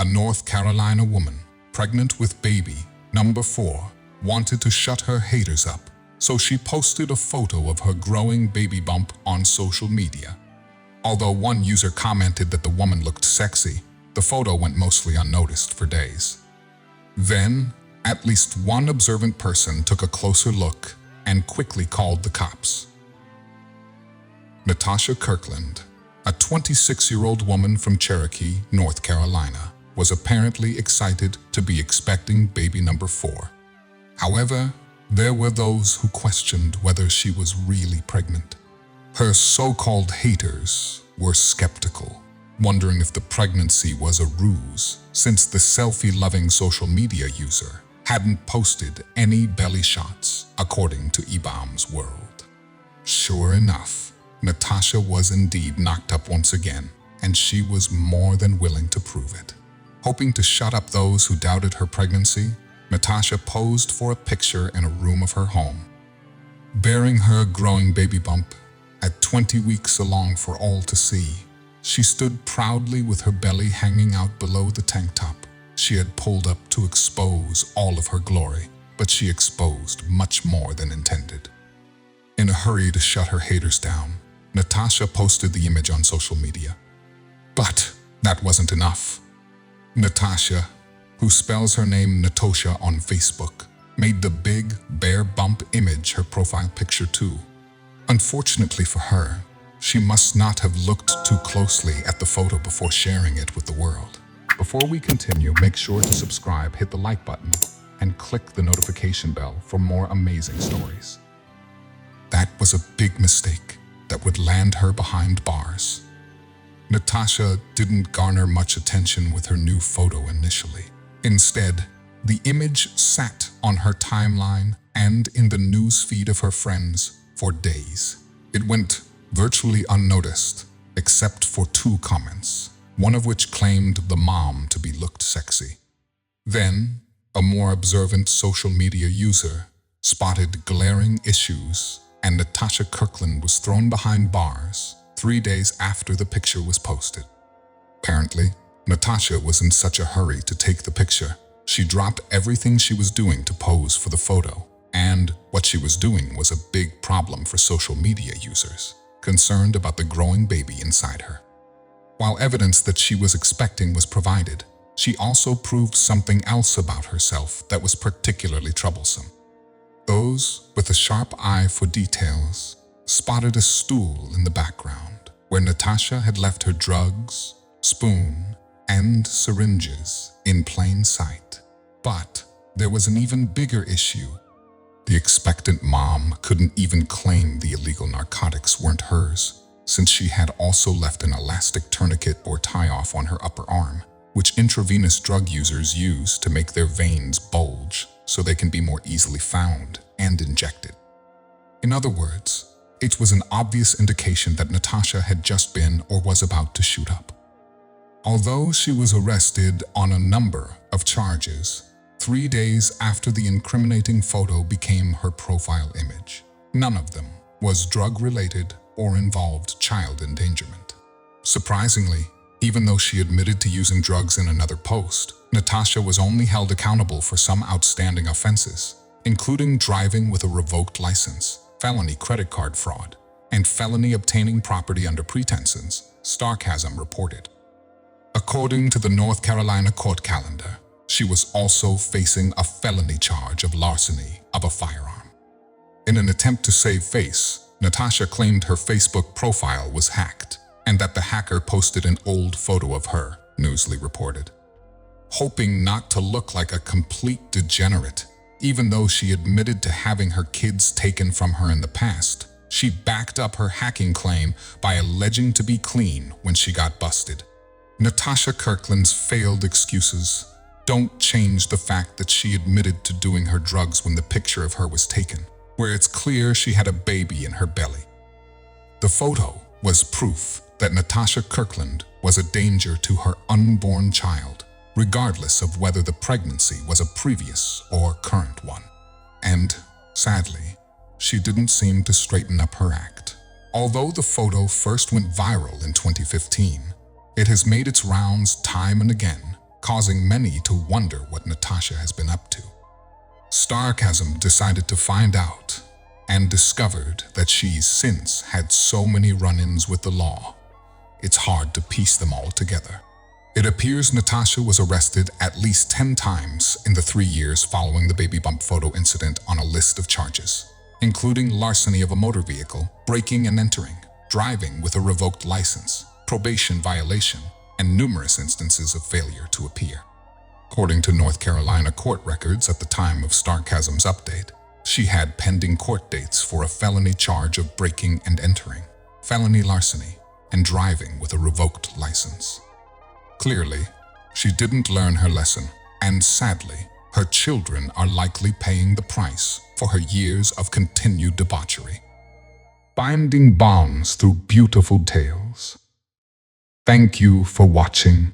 A North Carolina woman, pregnant with baby number 4, wanted to shut her haters up, so she posted a photo of her growing baby bump on social media. Although one user commented that the woman looked sexy, the photo went mostly unnoticed for days. Then, at least one observant person took a closer look and quickly called the cops. Natasha Kirkland, a 26-year-old woman from Cherokee, North Carolina, was apparently excited to be expecting baby number 4. However, there were those who questioned whether she was really pregnant. Her so-called haters were skeptical, wondering if the pregnancy was a ruse, since the selfie-loving social media user hadn't posted any belly shots, according to eBaum's World. Sure enough, Natasha was indeed knocked up once again, and she was more than willing to prove it. Hoping to shut up those who doubted her pregnancy, Natasha posed for a picture in a room of her home. Bearing her growing baby bump, at 20 weeks along for all to see, she stood proudly with her belly hanging out below the tank top she had pulled up to expose all of her glory, but she exposed much more than intended. In a hurry to shut her haters down, Natasha posted the image on social media. But that wasn't enough. Natasha, who spells her name Natosha on Facebook, made the big, bare bump image her profile picture too. Unfortunately for her, she must not have looked too closely at the photo before sharing it with the world. Before we continue, make sure to subscribe, hit the like button, and click the notification bell for more amazing stories. That was a big mistake that would land her behind bars. Natasha didn't garner much attention with her new photo initially. Instead, the image sat on her timeline and in the news feed of her friends for days. It went virtually unnoticed, except for 2 comments, one of which claimed the mom to be looked sexy. Then, a more observant social media user spotted glaring issues, and Natasha Kirkland was thrown behind bars 3 days after the picture was posted. Apparently, Natasha was in such a hurry to take the picture, she dropped everything she was doing to pose for the photo, and what she was doing was a big problem for social media users, concerned about the growing baby inside her. While evidence that she was expecting was provided, she also proved something else about herself that was particularly troublesome. Those with a sharp eye for details spotted a stool in the background where Natasha had left her drugs, spoon, and syringes in plain sight. But there was an even bigger issue. The expectant mom couldn't even claim the illegal narcotics weren't hers, since she had also left an elastic tourniquet or tie-off on her upper arm, which intravenous drug users use to make their veins bulge so they can be more easily found and injected. In other words, it was an obvious indication that Natasha had just been or was about to shoot up. Although she was arrested on a number of charges, 3 days after the incriminating photo became her profile image, none of them was drug-related or involved child endangerment. Surprisingly, even though she admitted to using drugs in another post, Natasha was only held accountable for some outstanding offenses, including driving with a revoked license, felony credit card fraud, and felony obtaining property under pretenses, Starcasm reported. According to the North Carolina court calendar, she was also facing a felony charge of larceny of a firearm. In an attempt to save face, Natasha claimed her Facebook profile was hacked and that the hacker posted an old photo of her, Newsly reported. Hoping not to look like a complete degenerate, even though she admitted to having her kids taken from her in the past, she backed up her hacking claim by alleging to be clean when she got busted. Natasha Kirkland's failed excuses don't change the fact that she admitted to doing her drugs when the picture of her was taken, where it's clear she had a baby in her belly. The photo was proof that Natasha Kirkland was a danger to her unborn child, regardless of whether the pregnancy was a previous or current one. And, sadly, she didn't seem to straighten up her act. Although the photo first went viral in 2015, it has made its rounds time and again, causing many to wonder what Natasha has been up to. Sarcasm decided to find out and discovered that she's since had so many run-ins with the law. It's hard to piece them all together. It appears Natasha was arrested at least 10 times in the 3 years following the baby bump photo incident on a list of charges, including larceny of a motor vehicle, breaking and entering, driving with a revoked license, probation violation, and numerous instances of failure to appear. According to North Carolina court records at the time of Sarcasm's update, she had pending court dates for a felony charge of breaking and entering, felony larceny, and driving with a revoked license. Clearly, she didn't learn her lesson, and sadly, her children are likely paying the price for her years of continued debauchery. Binding bonds through beautiful tales. Thank you for watching.